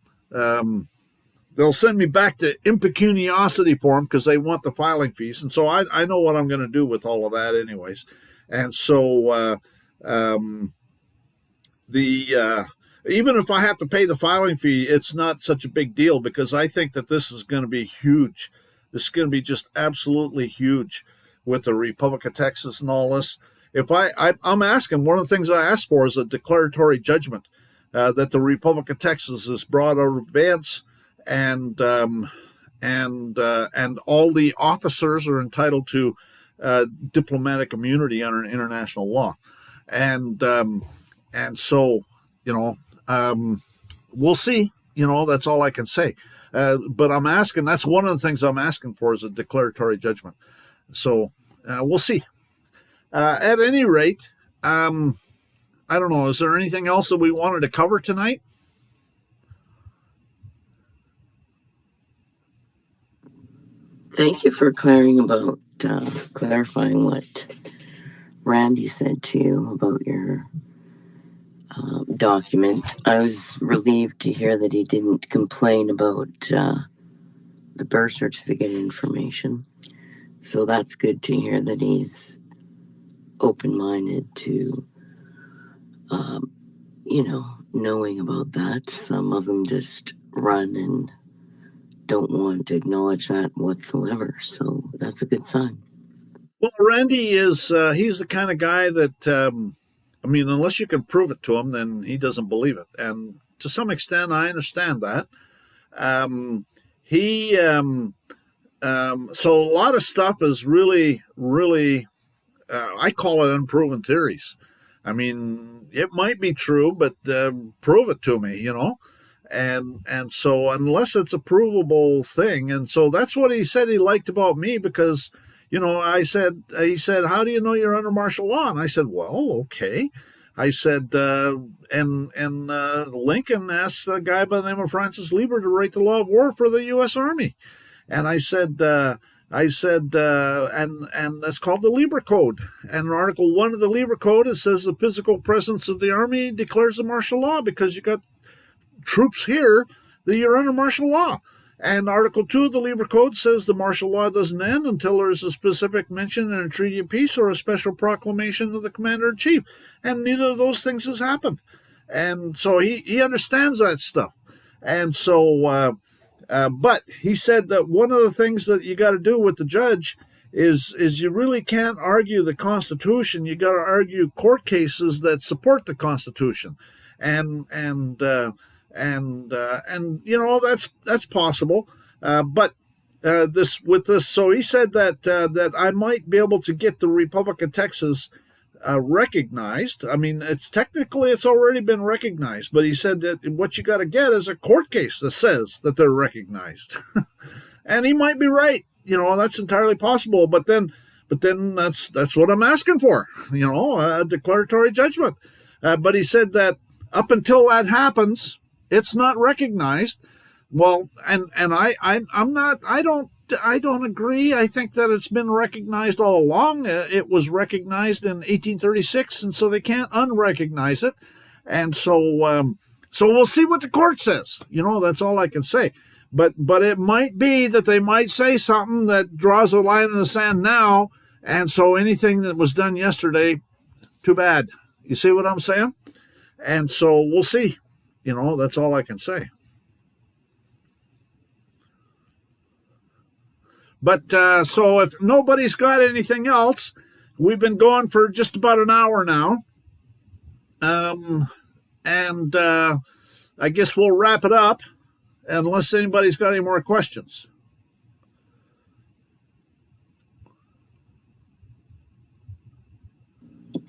send me back the impecuniosity form because they want the filing fees. And so I know what I'm going to do with all of that anyways. And so even if I have to pay the filing fee, it's not such a big deal because I think that this is going to be huge. This is going to be just absolutely huge with the Republic of Texas and all this. If I'm asking, one of the things I asked for is a declaratory judgment that the Republic of Texas is brought over advance, and all the officers are entitled to diplomatic immunity under international law, and so we'll see. That's all I can say. But I'm asking. That's one of the things I'm asking for is a declaratory judgment. So we'll see. At any rate, I don't know. Is there anything else that we wanted to cover tonight? Thank you for clarifying what Randy said to you about your document. I was relieved to hear that he didn't complain about the birth certificate information. So that's good to hear that he's open-minded to, knowing about that. Some of them just run and don't want to acknowledge that whatsoever. So that's a good sign. Well, Randy is, he's the kind of guy that, unless you can prove it to him, then he doesn't believe it. And to some extent, I understand that. So a lot of stuff is really, really, I call it unproven theories. I mean, it might be true, but prove it to me, And so unless it's a provable thing, and so that's what he said he liked about me because, he said, how do you know you're under martial law? And I said, well, okay. I said, Lincoln asked a guy by the name of Francis Lieber to write the law of war for the U.S. Army. And I said, and that's called the Lieber Code. And in Article 1 of the Lieber Code, it says the physical presence of the Army declares the martial law because you got troops here that you're under martial law. And Article 2 of the Lieber Code says the martial law doesn't end until there is a specific mention in a treaty of peace or a special proclamation of the commander-in-chief. And neither of those things has happened. And so he understands that stuff. And so, but he said that one of the things that you got to do with the judge is you really can't argue the Constitution. You got to argue court cases that support the Constitution. And that's possible. But so he said that I might be able to get the Republic of Texas recognized. I mean, it's already been recognized, but he said that what you got to get is a court case that says that they're recognized. And he might be right. That's entirely possible. But then that's what I'm asking for, a declaratory judgment. But he said that up until that happens, it's not recognized. Well, and I don't agree. I think that it's been recognized all along. It was recognized in 1836, and so they can't unrecognize it. And so we'll see what the court says. That's all I can say. But it might be that they might say something that draws a line in the sand now, and so anything that was done yesterday, too bad. You see what I'm saying? And so we'll see. That's all I can say. But so if nobody's got anything else, we've been going for just about an hour now. And I guess we'll wrap it up unless anybody's got any more questions.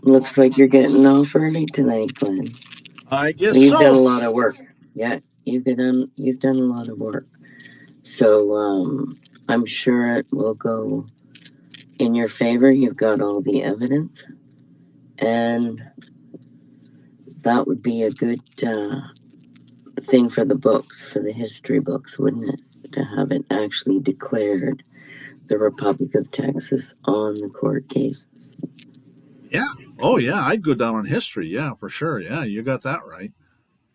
Looks like you're getting off early tonight, Glenn. I guess you've so. Done a lot of work. Yeah, you've done a lot of work. So I'm sure it will go in your favor. You've got all the evidence, and that would be a good thing for the books, for the history books, wouldn't it? To have it actually declared the Republic of Texas on the court cases. Yeah. Oh, yeah. I'd go down on history. Yeah, for sure. Yeah, you got that right.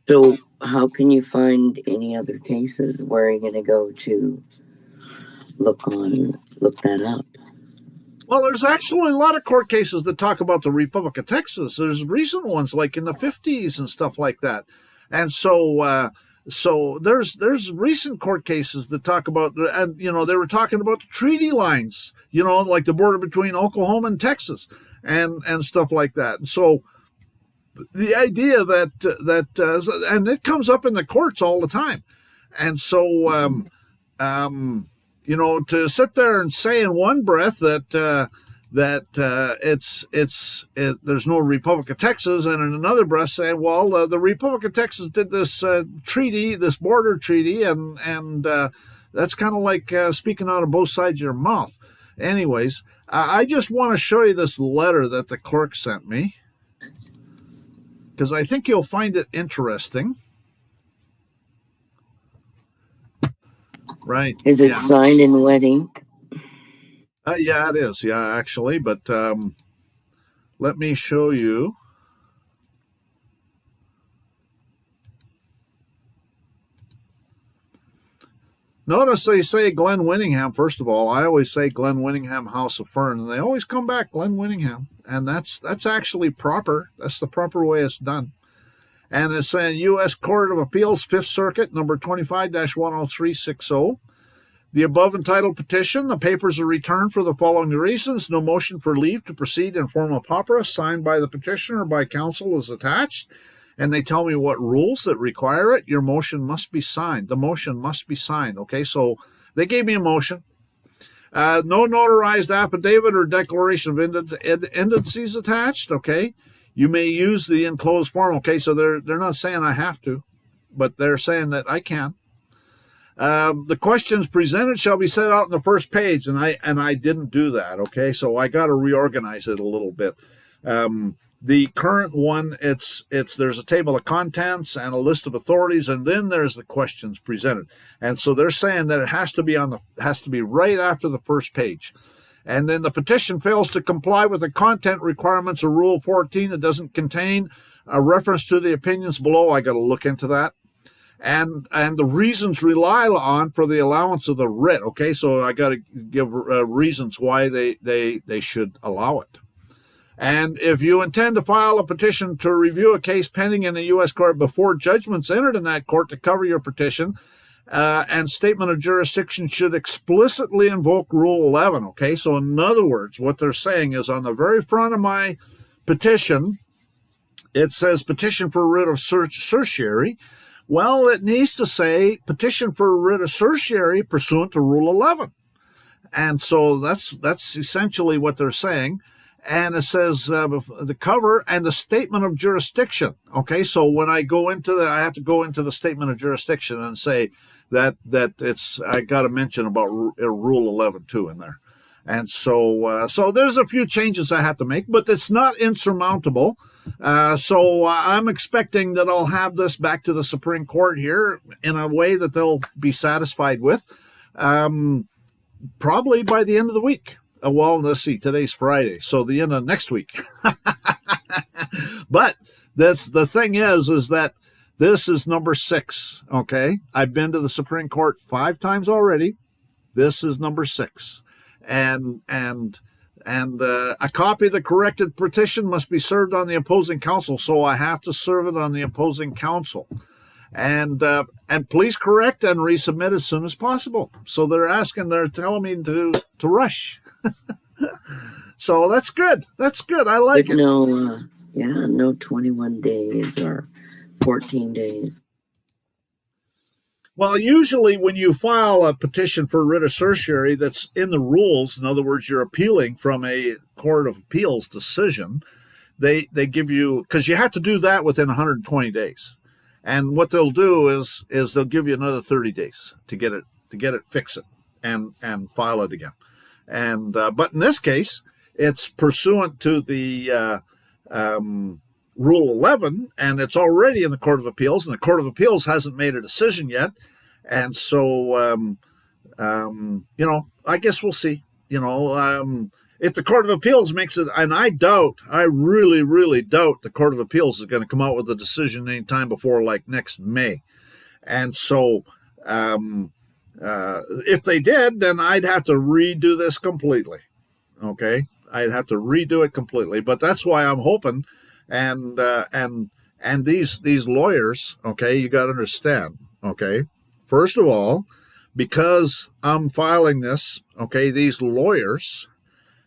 So how can you find any other cases? Where are you going to go to look that up? Well, there's actually a lot of court cases that talk about the Republic of Texas. There's recent ones like in the 50s and stuff like that. And so there's recent court cases that talk about, and, they were talking about the treaty lines, like the border between Oklahoma and Texas and stuff like that. And so the idea that and it comes up in the courts all the time. And so, to sit there and say in one breath that that there's no Republic of Texas, and in another breath saying, well, the Republic of Texas did this treaty, this border treaty, and that's kind of like speaking out of both sides of your mouth. Anyways, I just want to show you this letter that the clerk sent me, because I think you'll find it interesting. Right. Is it signed in wet ink? Yeah, it is. Yeah, actually. But let me show you. Notice they say GlennWinningham, first of all. I always say GlennWinningham House of Fern, and they always come back GlennWinningham. And that's actually proper. That's the proper way it's done. And it's saying U.S. Court of Appeals, 5th Circuit, number 25-10360. The above entitled petition, the papers are returned for the following reasons. No motion for leave to proceed in forma pauperis signed by the petitioner or by counsel is attached. And they tell me what rules that require it. Your motion must be signed. The motion must be signed. Okay, so they gave me a motion. No notarized affidavit or declaration of indices attached. Okay, you may use the enclosed form. Okay, so they're not saying I have to, but they're saying that I can. The questions presented shall be set out on the first page, and I didn't do that. Okay, so I got to reorganize it a little bit. The current one, there's a table of contents and a list of authorities, and then there's the questions presented. And so they're saying that it has to be right after the first page. And then the petition fails to comply with the content requirements of Rule 14. It doesn't contain a reference to the opinions below. I got to look into that. And the reasons rely on for the allowance of the writ. Okay, so I got to give reasons why they should allow it. And if you intend to file a petition to review a case pending in the U.S. court before judgment's entered in that court to cover your petition, and statement of jurisdiction should explicitly invoke Rule 11. Okay, so in other words, what they're saying is on the very front of my petition, it says petition for writ of certiorari. Well, it needs to say petition for writ of certiorari pursuant to Rule 11. And so that's essentially what they're saying. And it says the cover and the statement of jurisdiction. Okay, so when I go into I have to go into the statement of jurisdiction and say that I got to mention about Rule 11 too in there. And so there's a few changes I have to make, but it's not insurmountable. So I'm expecting that I'll have this back to the Supreme Court here in a way that they'll be satisfied with, probably by the end of the week. Well, let's see, today's Friday, so the end of next week. But the thing is that this is number 6, okay? I've been to the Supreme Court 5 times already. This is number 6. And a copy of the corrected petition must be served on the opposing counsel, so I have to serve it on the opposing counsel. And please correct and resubmit as soon as possible. So they're telling me to rush. So that's good. That's good. I like it. No 21 days or 14 days. Well, usually when you file a petition for writ of certiorari that's in the rules, in other words, you're appealing from a court of appeals decision, they give you, because you have to do that within 120 days. And what they'll do is they'll give you another 30 days to get it, fix it, and file it again. And but in this case, it's pursuant to the Rule 11, and it's already in the Court of Appeals, and the Court of Appeals hasn't made a decision yet. And so, I guess we'll see. If the Court of Appeals makes it, and I really, really doubt the Court of Appeals is going to come out with a decision anytime before like next May. And so if they did, then I'd have to redo this completely. Okay, I'd have to redo it completely. But that's why I'm hoping, and these lawyers, okay, you got to understand, okay. First of all, because I'm filing this, okay, these lawyers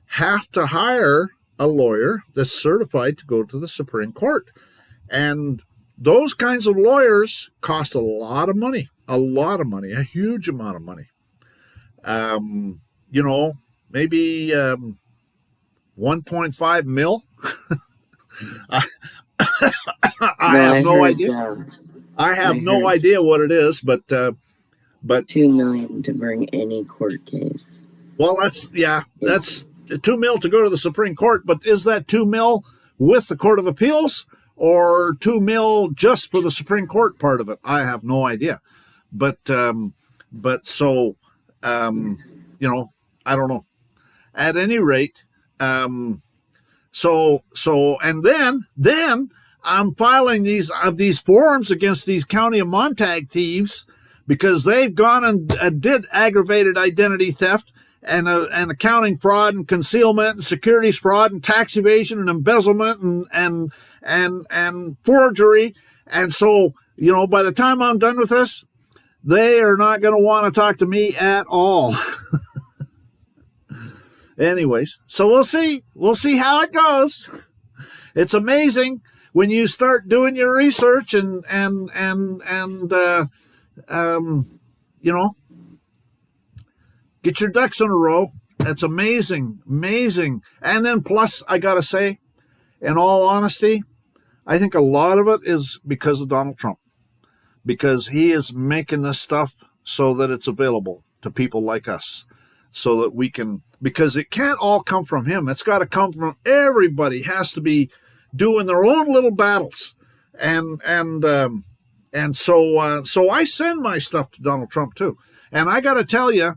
have to hire a lawyer that's certified to go to the Supreme Court. And those kinds of lawyers cost a lot of money, a huge amount of money. Maybe 1.5 mil. I I have no heard, idea. I have I no heard- idea what it is, but 2 million to bring any court case. well, that's 2 mil to go to the Supreme Court. But is that 2 mil with the Court of Appeals or 2 mil just for the Supreme Court part of it? I have no idea. But so you know, I don't know. At any rate, so and then I'm filing these forms against these County of Montague thieves because they've gone and did aggravated identity theft and accounting fraud and concealment and securities fraud and tax evasion and embezzlement and forgery. And so, you know, by the time I'm done with this, they are not going to want to talk to me at all. Anyways, so we'll see how it goes. It's amazing when you start doing your research and you know, get your ducks in a row. It's amazing. And then plus, I gotta say, in all honesty, I think a lot of it is because of Donald Trump, because he is making this stuff so that it's available to people like us, so that we can, because it can't all come from him. It's got to come from everybody. Has to be doing their own little battles. And so I send my stuff to Donald Trump too. And I got to tell you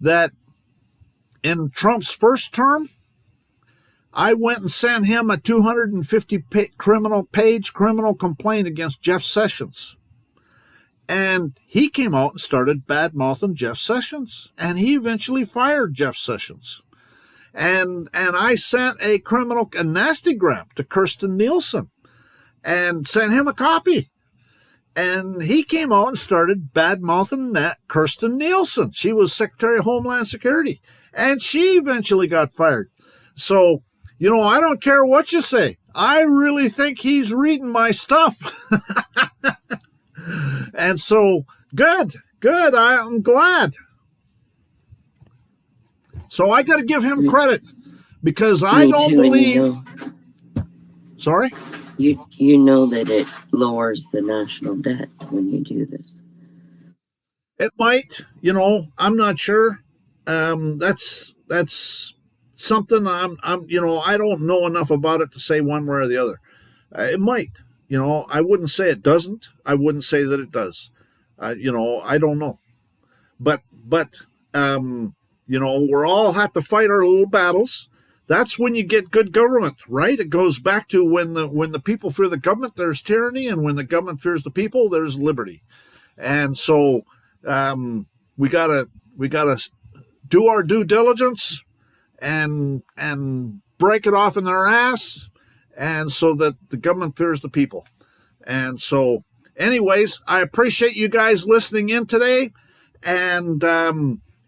that in Trump's first term, I went and sent him a 250-page criminal complaint against Jeff Sessions. And he came out and started bad-mouthing Jeff Sessions. And he eventually fired Jeff Sessions. And I sent a nastygram to Kirstjen Nielsen and sent him a copy. And he came out and started bad-mouthing that Kirstjen Nielsen. She was Secretary of Homeland Security. And she eventually got fired. So, you know, I don't care what you say. I really think he's reading my stuff. And so, good. I'm glad. So I got to give him credit because I don't believe. Sorry? You know that it lowers the national debt when you do this. It might, you know, I'm not sure. That's something I'm you know, I don't know enough about it to say one way or the other. It might, you know, I wouldn't say it doesn't. I wouldn't say that it does. You know, I don't know. But you know, we're all have to fight our little battles. That's when you get good government, right? It goes back to when the people fear the government, there's tyranny, and when the government fears the people, there's liberty. And so we gotta do our due diligence and break it off in their ass, and so that the government fears the people. And so, anyways, I appreciate you guys listening in today, and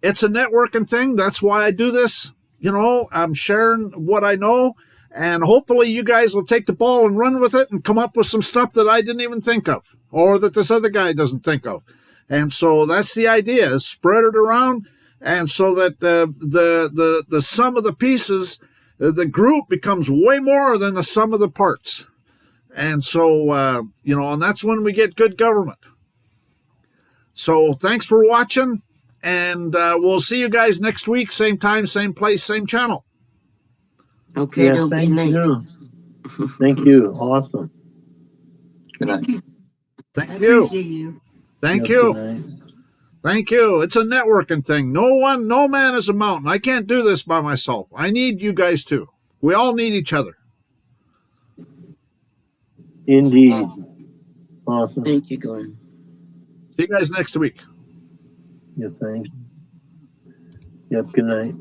it's a networking thing. That's why I do this. You know, I'm sharing what I know, and hopefully you guys will take the ball and run with it and come up with some stuff that I didn't even think of, or that this other guy doesn't think of. And so that's the idea, is spread it around, and so that the sum of the pieces, the group becomes way more than the sum of the parts. And so, you know, and that's when we get good government. So thanks for watching. And we'll see you guys next week, same time, same place, same channel. Okay, Yes, thank you. Thank you. Awesome. Good night. Thank you. Appreciate you. Thank Yes, you. good night. Thank you. It's a networking thing. No man is a mountain. I can't do this by myself. I need you guys too. We all need each other. Indeed. Awesome. Thank you, Glenn. See you guys next week. Yeah, thanks. Yep, good night.